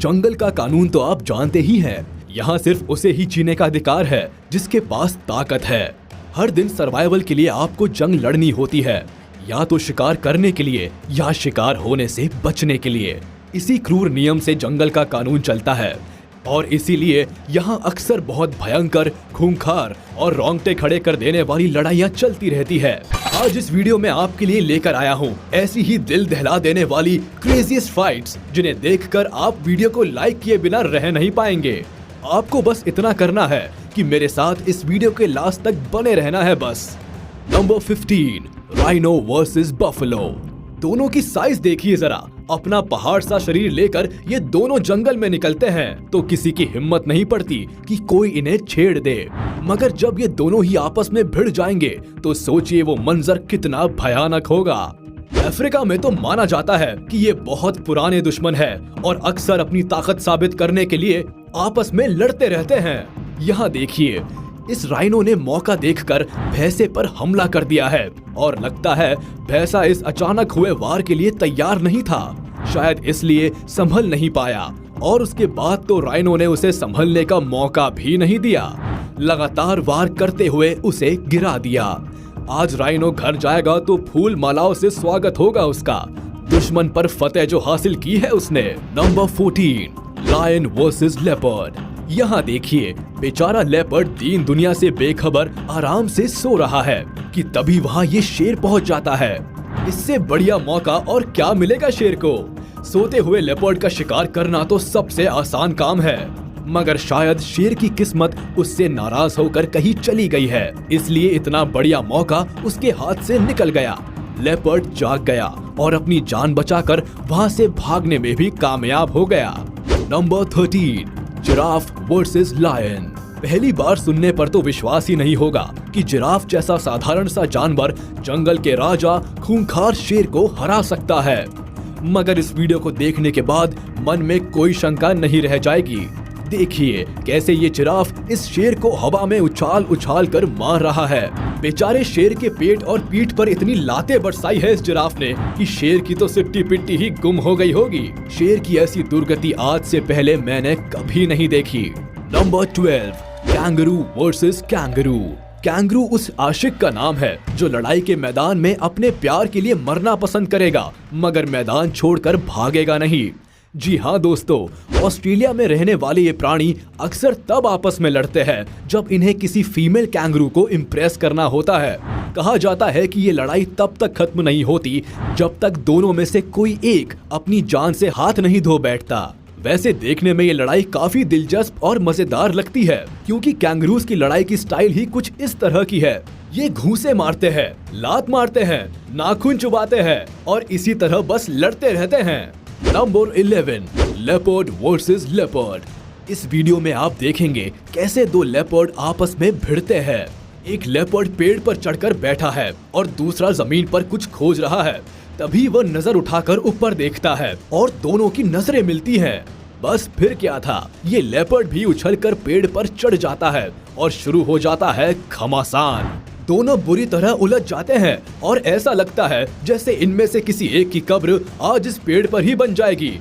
जंगल का कानून तो आप जानते ही हैं। यहाँ सिर्फ उसे ही जीने का अधिकार है जिसके पास ताकत है। हर दिन सर्वाइवल के लिए आपको जंग लड़नी होती है, या तो शिकार करने के लिए या शिकार होने से बचने के लिए। इसी क्रूर नियम से जंगल का कानून चलता है और इसीलिए यहाँ अक्सर बहुत भयंकर, खूंखार और रोंगटे खड़े कर देने वाली लड़ाइयाँ चलती रहती है। आज इस वीडियो में आपके लिए लेकर आया हूँ ऐसी ही दिल दहला देने वाली क्रेजीएस्ट फाइट्स, जिन्हें देखकर आप वीडियो को लाइक किए बिना रह नहीं पाएंगे। आपको बस इतना करना है कि मेरे साथ इस वीडियो के लास्ट तक बने रहना है बस। Number 15, rhino versus buffalo. दोनों की साइज देखिए जरा। अपना पहाड़ सा शरीर लेकर ये दोनों जंगल में निकलते हैं तो किसी की हिम्मत नहीं पड़ती कि कोई इन्हें छेड़ दे। मगर जब ये दोनों ही आपस में भिड़ जाएंगे तो सोचिए वो मंजर कितना भयानक होगा। अफ्रीका में तो माना जाता है कि ये बहुत पुराने दुश्मन है और अक्सर अपनी ताकत साबित करने के लिए आपस में लड़ते रहते हैं। यहाँ देखिए, इस राइनो ने मौका देखकर भैंसे पर हमला कर दिया है और लगता है भैंसा इस अचानक हुए वार के लिए तैयार नहीं था, शायद इसलिए संभल नहीं पाया और उसके बाद तो राइनो ने उसे संभलने का मौका भी नहीं दिया। लगातार वार करते हुए उसे गिरा दिया। आज राइनो घर जाएगा तो फूल मालाओं से स्वागत होगा उसका। दुश्मन पर फतेह जो हासिल की है उसने। Number 14, lion versus leopard. यहाँ देखिए, बेचारा लेपर्ड दीन दुनिया से बेखबर आराम से सो रहा है कि तभी वहाँ ये शेर पहुँच जाता है। इससे बढ़िया मौका और क्या मिलेगा शेर को। सोते हुए लेपर्ड का शिकार करना तो सबसे आसान काम है, मगर शायद शेर की किस्मत उससे नाराज होकर कहीं चली गई है, इसलिए इतना बढ़िया मौका उसके हाथ से निकल गया। लेपर्ड जाग गया और अपनी जान बचाकर वहाँ से भागने में भी कामयाब हो गया। Number 13, giraffe versus lion. पहली बार सुनने पर तो विश्वास ही नहीं होगा कि जिराफ जैसा साधारण सा जानवर जंगल के राजा खूंखार शेर को हरा सकता है, मगर इस वीडियो को देखने के बाद मन में कोई शंका नहीं रह जाएगी। देखिए कैसे ये जिराफ इस शेर को हवा में उछाल उछाल कर मार रहा है। बेचारे शेर के पेट और पीठ पर इतनी लातें बरसाई है इस जिराफ ने कि शेर की तो सिट्टी पिट्टी ही गुम हो गई होगी। शेर की ऐसी दुर्गति आज से पहले मैंने कभी नहीं देखी। Number 12, kangaroo versus kangaroo. Kangaroo उस आशिक का नाम है जो लड़ाई के मैदान में अपने प्यार के लिए मरना पसंद करेगा, मगर मैदान छोड़कर भागेगा नहीं। जी हाँ दोस्तों, ऑस्ट्रेलिया में रहने वाले ये प्राणी अक्सर तब आपस में लड़ते हैं जब इन्हें किसी फीमेल कैंगरू को इम्प्रेस करना होता है। कहा जाता है कि ये लड़ाई तब तक खत्म नहीं होती जब तक दोनों में से कोई एक अपनी जान से हाथ नहीं धो बैठता। वैसे देखने में ये लड़ाई काफी दिलचस्प और मजेदार लगती है, क्योंकि कैंगरूज की लड़ाई की स्टाइल ही कुछ इस तरह की है। ये घूंसे मारते हैं, लात मारते हैं, नाखून चुबाते हैं और इसी तरह बस लड़ते रहते हैं। Number 11, leopard versus leopard. इस वीडियो में आप देखेंगे कैसे दो लेपर्ड आपस में भिड़ते हैं। एक लेपर्ड पेड़ पर चढ़कर बैठा है और दूसरा जमीन पर कुछ खोज रहा है। तभी वह नजर उठाकर ऊपर देखता है और दोनों की नजरें मिलती हैं। बस फिर क्या था, ये लेपर्ड भी उछलकर पेड़ पर चढ़ जाता है और शुरू हो जाता है घमासान। दोनों बुरी तरह उलझ जाते हैं और ऐसा लगता है जैसे इनमें से किसी एक की कब्र आज इस पेड़ पर ही बन जाएगी।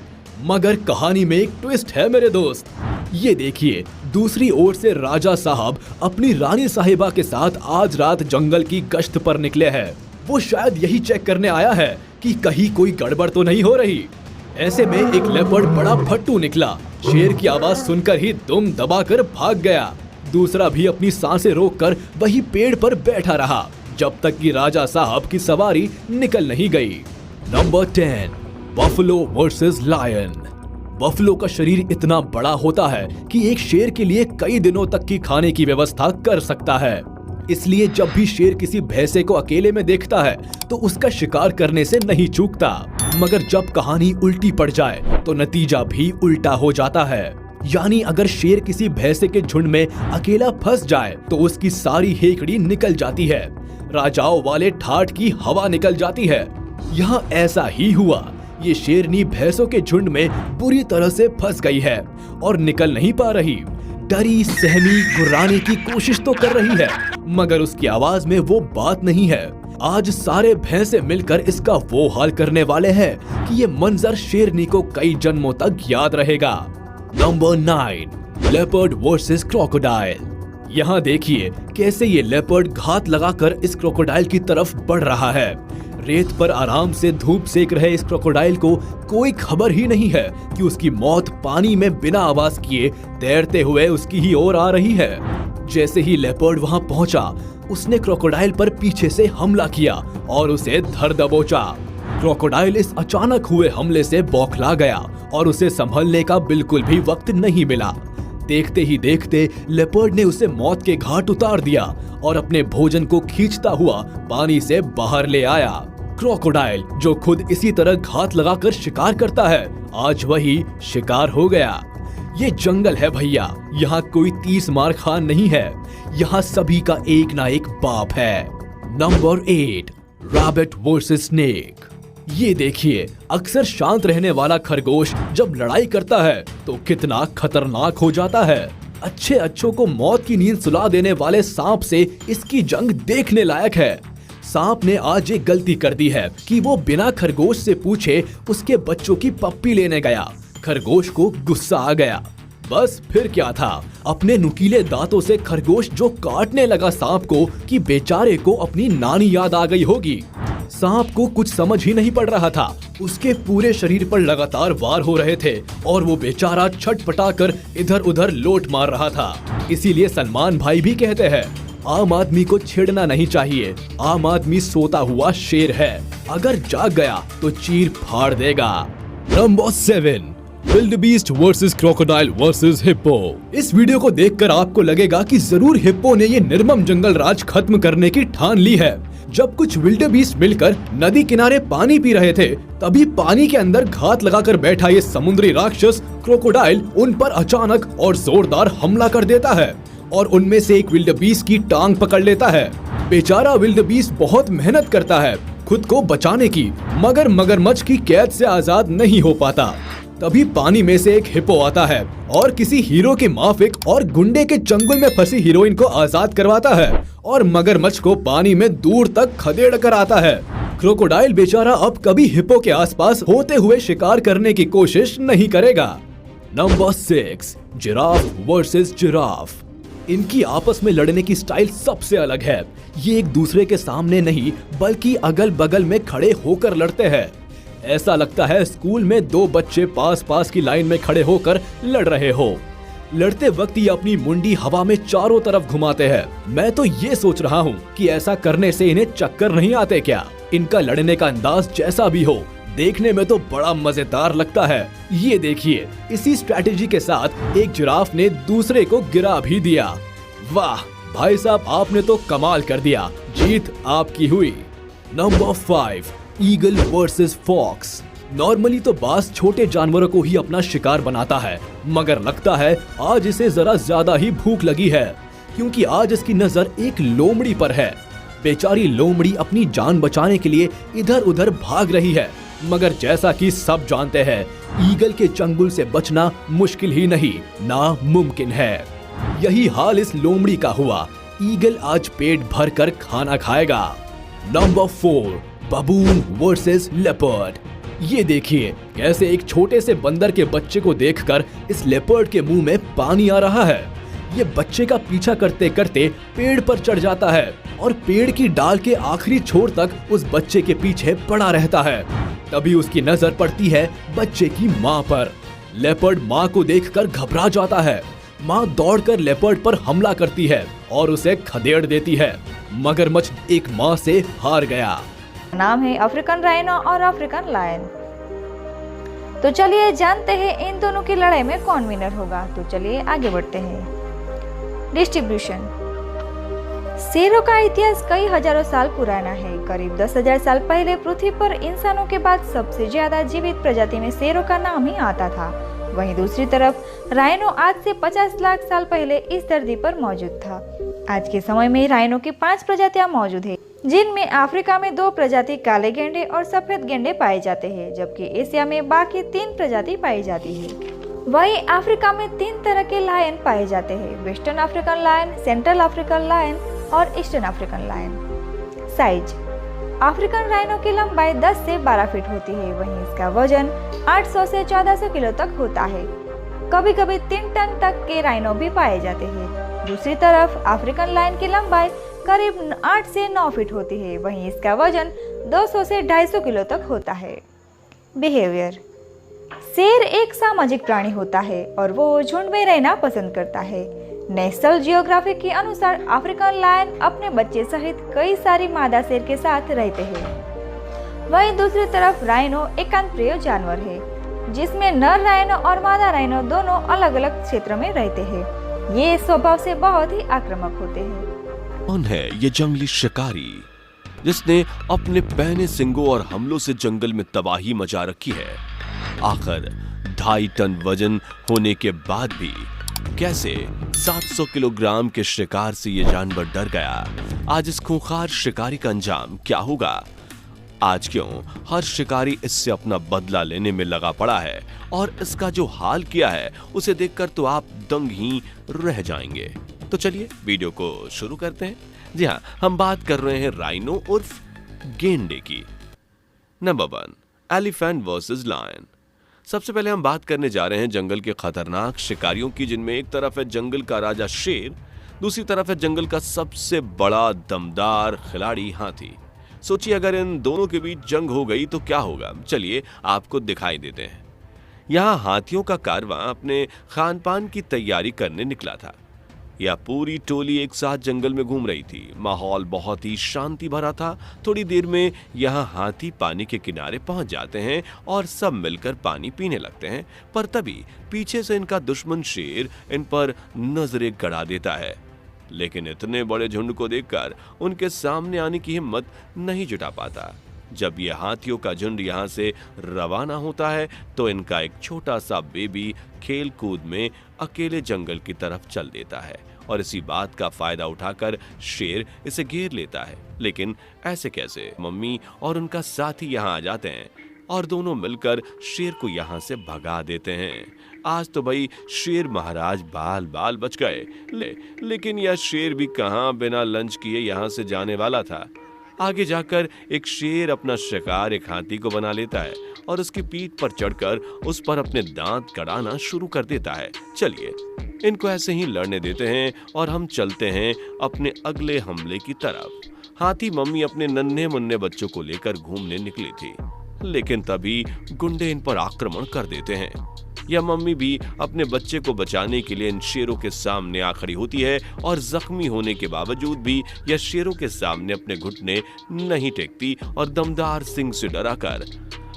मगर कहानी में एक ट्विस्ट है मेरे दोस्त। ये देखिए, दूसरी ओर से राजा साहब अपनी रानी साहिबा के साथ आज रात जंगल की गश्त पर निकले हैं। वो शायद यही चेक करने आया है कि कहीं कोई गड़बड़ तो नहीं हो रही। ऐसे में एक लेपर्ड बड़ा फट्टू निकला। शेर की आवाज सुनकर ही दुम दबाकर भाग गया। दूसरा भी अपनी सांसें रोककर वही पेड़ पर बैठा रहा जब तक कि राजा साहब की सवारी निकल नहीं गई। Number 10, buffalo versus lion. Buffalo का शरीर इतना बड़ा होता है कि एक शेर के लिए कई दिनों तक की खाने की व्यवस्था कर सकता है। इसलिए जब भी शेर किसी भैंसे को अकेले में देखता है तो उसका शिकार करने से नहीं चूकता। मगर जब कहानी उल्टी पड़ जाए तो नतीजा भी उल्टा हो जाता है। यानी अगर शेर किसी भैंसे के झुंड में अकेला फंस जाए तो उसकी सारी हेकड़ी निकल जाती है। राजाओं वाले ठाठ की हवा निकल जाती है। यहाँ ऐसा ही हुआ। ये शेरनी भैंसों के झुंड में बुरी तरह से फंस गई है और निकल नहीं पा रही। डरी सहमी गुर्राने की कोशिश तो कर रही है, मगर उसकी आवाज में वो बात नहीं है। आज सारे भैंसे मिलकर इसका वो हाल करने वाले हैं कि ये मंजर शेरनी को कई जन्मों तक याद रहेगा। Number 9, leopard versus crocodile. यहाँ देखिए कैसे ये लेपर्ड घात लगाकर इस क्रोकोडाइल की तरफ बढ़ रहा है। रेत पर आराम से धूप सेक रहे इस क्रोकोडाइल को कोई खबर ही नहीं है कि उसकी मौत पानी में बिना आवाज किए तैरते हुए उसकी ही ओर आ रही है। जैसे ही लेपर्ड वहां पहुंचा, उसने क्रोकोडाइल पर पीछे से हमला किया और उसे धर दबोचा। क्रोकोडाइल इस अचानक हुए हमले से बौखला गया और उसे संभलने का बिल्कुल भी वक्त नहीं मिला। देखते ही देखते लेपर्ड ने उसे मौत के घाट उतार दिया और अपने भोजन को खींचता हुआ पानी से बाहर ले आया। क्रोकोडाइल जो खुद इसी तरह घात लगाकर शिकार करता है, आज वही शिकार हो गया। ये जंगल है भैया, यहाँ कोई 30 मार खान नहीं है, यहाँ सभी का एक ना एक बाप है। Number 8, rabbit versus snake. ये देखिए, अक्सर शांत रहने वाला खरगोश जब लड़ाई करता है तो कितना खतरनाक हो जाता है। अच्छों को मौत की नींद सुला देने वाले सांप से इसकी जंग देखने लायक है। सांप ने आज एक गलती कर दी है कि वो बिना खरगोश से पूछे उसके बच्चों की पप्पी लेने गया। खरगोश को गुस्सा आ गया। बस फिर क्या था, अपने नुकीले दांतों से खरगोश जो काटने लगा सांप को कि बेचारे को अपनी नानी याद आ गई होगी। सांप को कुछ समझ ही नहीं पड़ रहा था, उसके पूरे शरीर पर लगातार वार हो रहे थे और वो बेचारा छटपटाकर इधर उधर लोट मार रहा था। इसीलिए सलमान भाई भी कहते हैं, आम आदमी को छेड़ना नहीं चाहिए, आम आदमी सोता हुआ शेर है, अगर जाग गया तो चीर फाड़ देगा। Number 7, wildebeest versus crocodile versus hippo. इस वीडियो को देखकर आपको लगेगा कि जरूर हिप्पो ने ये निर्मम जंगल राज खत्म करने की ठान ली है। जब कुछ विल्डबीस्ट मिलकर नदी किनारे पानी पी रहे थे, तभी पानी के अंदर घात लगाकर बैठा ये समुद्री राक्षस क्रोकोडाइल उन पर अचानक और जोरदार हमला कर देता है और उनमें से एक विल्डबीस्ट की टांग पकड़ लेता है। बेचारा विल्डबीस्ट बहुत मेहनत करता है खुद को बचाने की, मगर मगरमच्छ की कैद से आजाद नहीं हो पाता। तभी पानी में से एक हिप्पो आता है और किसी हीरो के माफिक और गुंडे के चंगुल में फंसी हीरोइन को आजाद करवाता है और मगरमच्छ को पानी में दूर तक खदेड़ कर आता है। क्रोकोडाइल बेचारा अब कभी हिप्पो के आसपास होते हुए शिकार करने की कोशिश नहीं करेगा। Number 6, giraffe versus giraffe. इनकी आपस में लड़ने की स्टाइल सबसे अलग है। ये एक दूसरे के सामने नहीं बल्कि अगल बगल में खड़े होकर लड़ते हैं। ऐसा लगता है स्कूल में दो बच्चे पास की लाइन में खड़े होकर लड़ रहे हो। लड़ते वक्त ये अपनी मुंडी हवा में चारों तरफ घुमाते हैं। मैं तो ये सोच रहा हूँ कि ऐसा करने से इन्हें चक्कर नहीं आते क्या। इनका लड़ने का अंदाज जैसा भी हो, देखने में तो बड़ा मजेदार लगता है। ये देखिए, इसी स्ट्रैटेजी के साथ एक जिराफ ने दूसरे को गिरा भी दिया। वाह भाई साहब, आपने तो कमाल कर दिया, जीत आपकी हुई। Number 5, eagle versus fox. Normally तो बाज छोटे जानवरों को ही अपना शिकार बनाता है, मगर लगता है आज इसे जरा ज्यादा ही भूख लगी है, क्योंकि आज इसकी नजर एक लोमड़ी पर है। बेचारी लोमड़ी अपनी जान बचाने के लिए इधर उधर भाग रही है, मगर जैसा कि सब जानते हैं, ईगल के चंगुल से बचना मुश्किल ही नहीं, नामुमकिन है। यही हाल इस लोमड़ी का हुआ। ईगल आज पेट भर कर खाना खाएगा। Number 4, बबून versus leopard. ये देखिए कैसे एक छोटे से बंदर के बच्चे को देखकर इस लेपर्ड के मुंह में पानी आ रहा है। ये बच्चे का पीछा करते करते पेड़ पर चढ़ जाता है और पेड़ की डाल के आखिरी छोर तक उस बच्चे के पीछे पड़ा रहता है। तभी उसकी नजर पड़ती है बच्चे की माँ पर। लेपर्ड माँ को देखकर घबरा जाता है। माँ दौड़कर लेपर्ड पर हमला करती है और उसे खदेड़ देती है। मगरमच्छ एक माँ से हार गया। नाम है अफ्रीकन राइनो और अफ्रीकन लायन। तो चलिए जानते हैं इन दोनों की लड़ाई में कौन विनर होगा। तो चलिए आगे बढ़ते हैं। डिस्ट्रीब्यूशन। शेरों का इतिहास कई हजारों साल पुराना है। करीब 10,000 साल पहले पृथ्वी पर इंसानों के बाद सबसे ज्यादा जीवित प्रजाति में शेरों का नाम ही आता था। वहीं दूसरी तरफ राइनो आज से 50 लाख साल पहले इस धरती पर मौजूद था। आज के समय में राइनो की 5 प्रजातियां मौजूद है, जिनमें अफ्रीका में 2 प्रजाति काले गेंडे और सफेद गेंडे पाए जाते हैं, जबकि एशिया में बाकी 3 प्रजाति पाई जाती है। वहीं अफ्रीका में 3 तरह के लायन पाए जाते हैं, western African lion, central African lion और eastern African lion. Size. African rhino की लंबाई 10 से 12 फीट होती है, वहीं इसका वजन 800 से 1400 किलो तक होता है। कभी कभी 3 टन तक के राइनो भी पाए जाते हैं। दूसरी तरफ अफ्रीकन लायन की लंबाई करीब 8 से 9 फीट होती है, वहीं इसका वजन 200 से 250 किलो तक होता है। बिहेवियर। शेर एक सामाजिक प्राणी होता है और वो झुंड में रहना पसंद करता है। नेशनल जियोग्राफिक के अनुसार अफ्रीकन लायन अपने बच्चे सहित कई सारी मादा शेर के साथ रहते हैं। वहीं दूसरी तरफ राइनो एकांतप्रिय जानवर है, जिसमें नर राइनो और मादा राइनो दोनों अलग अलग क्षेत्र में रहते हैं। ये स्वभाव से बहुत ही आक्रामक होते हैं। कौन है ये जंगली शिकारी जिसने अपने पैने सिंगों और हमलों से जंगल में तबाही मचा रखी है? आखिर 2.5 टन वजन होने के बाद भी कैसे 700 किलोग्राम के शिकार से ये जानवर डर गया? आज इस खूंखार शिकारी का अंजाम क्या होगा? आज क्यों हर शिकारी इससे अपना बदला लेने में लगा पड़ा है और इसका जो हाल किया है उसे देखकर तो आप दंग ही रह जाएंगे। तो चलिए वीडियो को शुरू करते हैं। जी हाँ, हम बात कर रहे हैं राइनो उर्फ गेंडे की। Number 1, elephant versus lion. सबसे पहले हम बात करने जा रहे हैं जंगल के खतरनाक शिकारियों की, जिनमें एक तरफ है जंगल का राजा शेर, दूसरी तरफ है जंगल का सबसे बड़ा दमदार खिलाड़ी हाथी। सोचिए अगर इन दोनों के बीच जंग हो गई तो क्या होगा? चलिए आपको दिखाई देते हैं। यहाँ हाथियों का कारवां अपने खान पान की तैयारी करने निकला था। यह पूरी टोली एक साथ जंगल में घूम रही थी। माहौल बहुत ही शांति भरा था। थोड़ी देर में यहाँ हाथी पानी के किनारे पहुंच जाते हैं और सब मिलकर पानी पीने लगते हैं, पर तभी पीछे से इनका दुश्मन शेर इन पर नजरें गड़ा देता है। लेकिन इतने बड़े झुंड को देखकर उनके सामने आने की हिम्मत नहीं जुटा पाता। जब ये हाथियों का झुंड यहाँ से रवाना होता है तो इनका एक छोटा सा बेबी खेल कूद में अकेले जंगल की तरफ चल देता है और इसी बात का फायदा उठाकर शेर इसे घेर लेता है। लेकिन ऐसे कैसे? मम्मी और उनका साथी यहाँ आ जाते हैं और दोनों मिलकर शेर को यहाँ से भगा देते हैं। आज तो भाई शेर महाराज बाल बाल बच गए। लेकिन यह शेर भी कहाँ बिना लंच किए यहाँ से जाने वाला था। आगे जाकर एक शेर अपना शिकार एक हाथी को बना लेता है और उसकी पीठ पर चढ़कर उस पर अपने दांत गड़ाना शुरू कर देता है। चलिए इनको ऐसे ही लड़ने देते हैं और हम चलते हैं अपने अगले हमले की तरफ। हाथी मम्मी अपने नन्हे मुन्ने बच्चों को लेकर घूमने निकली थी, लेकिन तभी गुंडे इन पर आक्रमण कर देते हैं। यह मम्मी भी अपने बच्चे को बचाने के लिए इन शेरों के सामने आ खड़ी होती है और जख्मी होने के बावजूद भी यह शेरों के सामने अपने घुटने नहीं टेकती और दमदार सिंग से डराकर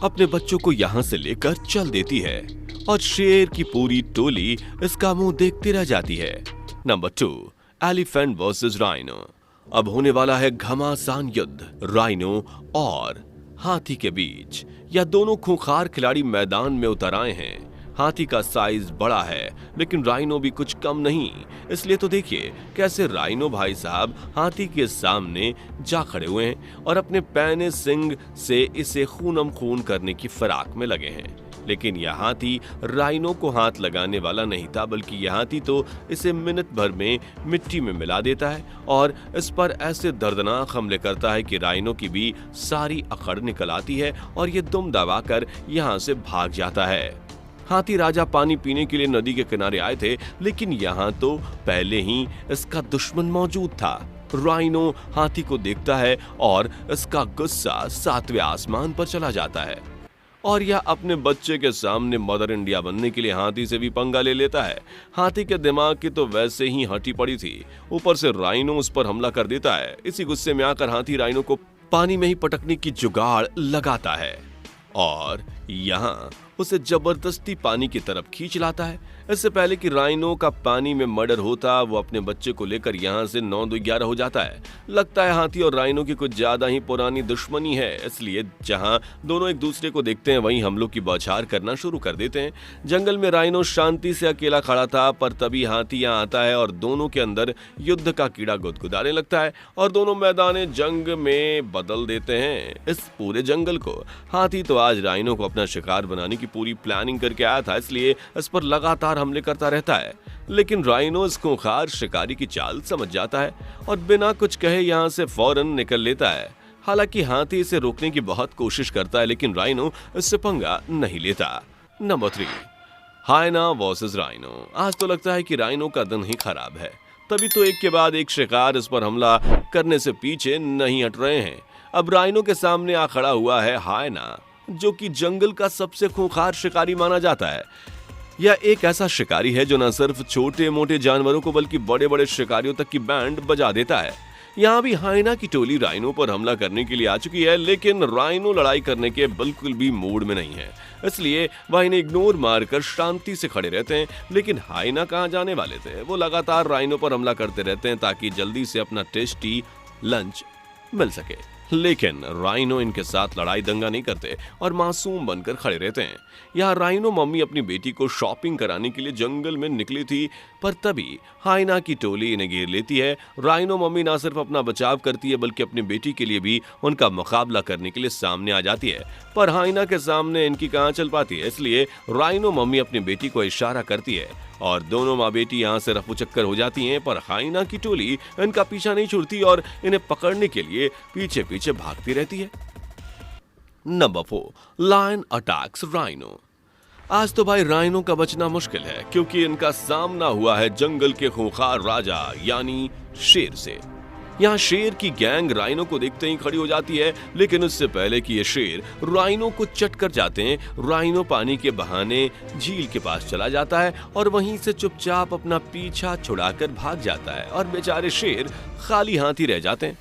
अपने बच्चों को यहाँ से लेकर चल देती है और शेर की पूरी टोली इसका मुंह देखती रह जाती है। Number 2, elephant versus rhino. अब होने वाला है घमासान युद्ध राइनो और हाथी के बीच। यह दोनों खूंखार खिलाड़ी मैदान में उतर आए हैं। हाथी का साइज बड़ा है लेकिन राइनो भी कुछ कम नहीं। इसलिए तो देखिए कैसे राइनो भाई साहब हाथी के सामने जा खड़े हुए हैं और अपने पैने सिंग से इसे खूनम खून करने की फिराक में लगे हैं। लेकिन यह हाथी राइनो को हाथ लगाने वाला नहीं था, बल्कि यह हाथी तो इसे मिनट भर में मिट्टी में मिला देता है और इस पर ऐसे दर्दनाक हमले करता है कि राइनो की भी सारी अकड़ निकल आती है और ये दुम दबाकर यहाँ से भाग जाता है। हाथी राजा पानी पीने के लिए नदी के किनारे आए थे, लेकिन यहाँ तो पहले ही इसका दुश्मन मौजूद था। राइनो हाथी को देखता है और इसका गुस्सा 7वें आसमान पर चला जाता है और यह अपने बच्चे के सामने मदर इंडिया बनने के लिए हाथी से भी पंगा ले लेता है। हाथी के दिमाग की तो वैसे ही हटी पड़ी थी, ऊपर से राइनो उस पर हमला कर देता है। इसी गुस्से में आकर हाथी राइनो को पानी में ही पटकने की जुगाड़ लगाता है और यहाँ उसे जबरदस्ती पानी की तरफ खींच लाता है। इससे पहले कि राइनो का पानी में मर्डर होता, वो अपने बच्चे को लेकर यहाँ से 9-2-11 हो जाता है। लगता है हाथी और राइनो की कुछ ज्यादा ही पुरानी दुश्मनी है, इसलिए जहाँ दोनों एक दूसरे को देखते हैं वहीं हमलों की बौछार करना शुरू कर देते हैं। जंगल में राइनो शांति से अकेला खड़ा था, पर तभी हाथी यहाँ आता है और दोनों के अंदर युद्ध का कीड़ा गुदगुदाने लगता है और दोनों मैदान जंग में बदल देते हैं इस पूरे जंगल को। हाथी तो आज राइनो को अपना शिकार बनाने की पूरी प्लानिंग करके आया था, इसलिए इस पर लगातार हमले करता रहता है। लेकिन राइनो इस खूंखार शिकारी की चाल समझ जाता है और बिना कुछ कहे यहाँ से फौरन निकल लेता है। हालांकि हाथी इसे रोकने की बहुत कोशिश करता है, लेकिन राइनो इससे पंगा नहीं लेता। Number 3, hyena versus rhino. आज तो लगता है कि राइनो का दिन ही खराब है। तभी तो एक के बाद एक शिकार इस पर हमला करने से पीछे नहीं हट रहे हैं। अब राइनो के सामने आ खड़ा हुआ है हाइना, जो कि जंगल का सबसे खूंखार शिकारी माना जाता है। यह एक ऐसा शिकारी है जो न सिर्फ छोटे मोटे जानवरों को बल्कि बड़े बड़े शिकारियों तक की बैंड बजा देता है। यहाँ भी हाइना की टोली राइनो पर हमला करने के लिए आ चुकी है, लेकिन राइनो लड़ाई करने के बिल्कुल भी मूड में नहीं है, इसलिए वह इन्हें इग्नोर मारकर शांति से खड़े रहते हैं। लेकिन हाइना कहाँ जाने वाले थे, वो लगातार राइनो पर हमला करते रहते हैं ताकि जल्दी से अपना टेस्टी लंच मिल सके। लेकिन राइनो इनके साथ लड़ाई दंगा नहीं करते और मासूम बनकर खड़े रहते हैं। यहाँ राइनो मम्मी अपनी बेटी को शॉपिंग कराने के लिए जंगल में निकली थी, पर तभी हाइना की टोली इन्हें घेर लेती है। राइनो मम्मी ना सिर्फ अपना बचाव करती है बल्कि अपनी बेटी के लिए भी उनका मुकाबला करने के लिए सामने आ जाती है, पर हाइना के सामने इनकी कहाँ चल पाती है। इसलिए राइनो मम्मी अपनी बेटी को इशारा करती है और दोनों माँ बेटी यहाँ से रफू चक्कर हो जाती हैं, पर हाइना की टोली इनका पीछा नहीं छूटती और इन्हें पकड़ने के लिए पीछे पीछे भागती रहती है। Number 4, lion attacks rhino. आज तो भाई राइनो का बचना मुश्किल है, क्योंकि इनका सामना हुआ है जंगल के खूंखार राजा यानी शेर से। यहाँ शेर की गैंग राइनो को देखते ही खड़ी हो जाती है, लेकिन उससे पहले कि ये शेर राइनो को चट कर जाते हैं, राइनो पानी के बहाने झील के पास चला जाता है और वहीं से चुपचाप अपना पीछा छुड़ाकर भाग जाता है और बेचारे शेर खाली हाथ ही रह जाते हैं।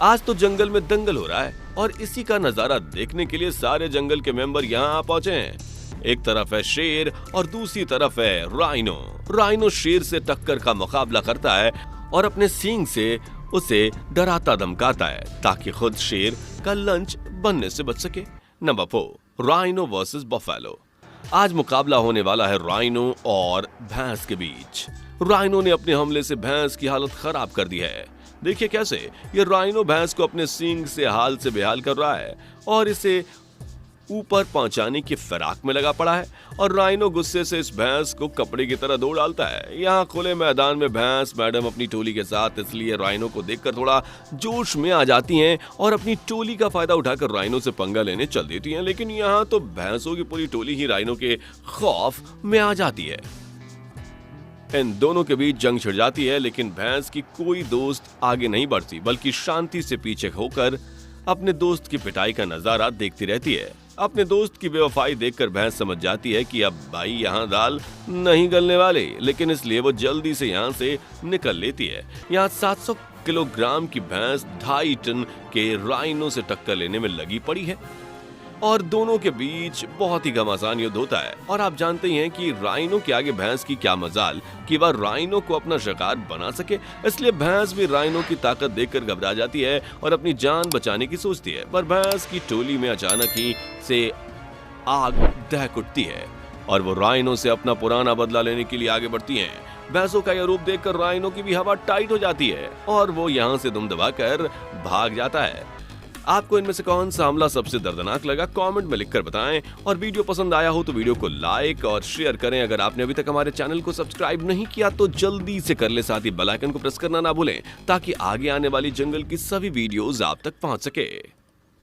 आज तो जंगल में दंगल हो रहा है और इसी का नजारा देखने के लिए सारे जंगल के मेंबर यहाँ आ पहुंचे हैं। एक तरफ है शेर और दूसरी तरफ है राइनो। राइनो शेर से टक्कर का मुकाबला करता है और अपने सींग से उसे डराता धमकाता है ताकि खुद शेर का लंच बनने से बच सके। Number 4, rhino versus buffalo. आज मुकाबला होने वाला है राइनो और भैंस के बीच। राइनो ने अपने हमले से भैंस की हालत खराब कर दी है। देखिए कैसे ये राइनो भैंस को अपने सींग से हाल से बेहाल कर रहा है और इसे ऊपर पहुंचाने की फिराक में लगा पड़ा है, और राइनो गुस्से से इस भैंस को कपड़े की तरह धो डालता है। यहाँ खुले मैदान में भैंस मैडम अपनी टोली के साथ इसलिए राइनो को देखकर थोड़ा जोश में आ जाती हैं और अपनी टोली का फायदा उठाकर राइनो से पंगा लेने चल देती हैं। लेकिन यहाँ तो भैंसों की पूरी टोली ही राइनो के खौफ में आ जाती है। इन दोनों के बीच जंग छिड़ जाती है, लेकिन भैंस की कोई दोस्त आगे नहीं बढ़ती बल्कि शांति से पीछे होकर अपने दोस्त की पिटाई का नजारा देखती रहती है। अपने दोस्त की बेवफाई देखकर भैंस समझ जाती है कि अब भाई यहाँ दाल नहीं गलने वाले, लेकिन इसलिए वो जल्दी से यहाँ से निकल लेती है। यहाँ 700 किलोग्राम की भैंस 2.5 टन के राइनो से टक्कर लेने में लगी पड़ी है और दोनों के बीच बहुत ही घमासान युद्ध होता है। और आप जानते ही हैं कि राइनो के आगे भैंस की क्या मजाल कि वह राइनो को अपना शिकार बना सके, इसलिए भैंस भी राइनो की ताकत देखकर घबरा जाती है और अपनी जान बचाने की सोचती है। पर भैंस की टोली में अचानक ही से आग दहक उठती है और वो राइनो से अपना पुराना बदला लेने के लिए आगे बढ़ती हैं। भैंसों का यह रूप देखकर राइनो की भी हवा टाइट हो जाती है और वो यहाँ से दुम दबाकर भाग जाता है। आपको इनमें से कौन सा हमला सबसे दर्दनाक लगा, कमेंट में लिखकर बताएं। और वीडियो पसंद आया हो तो वीडियो को लाइक और शेयर करें। अगर आपने अभी तक हमारे चैनल को सब्सक्राइब नहीं किया तो जल्दी से कर ले, साथ ही बेल आइकन को प्रेस करना ना भूलें ताकि आगे आने वाली जंगल की सभी वीडियोस आप तक पहुंच सके।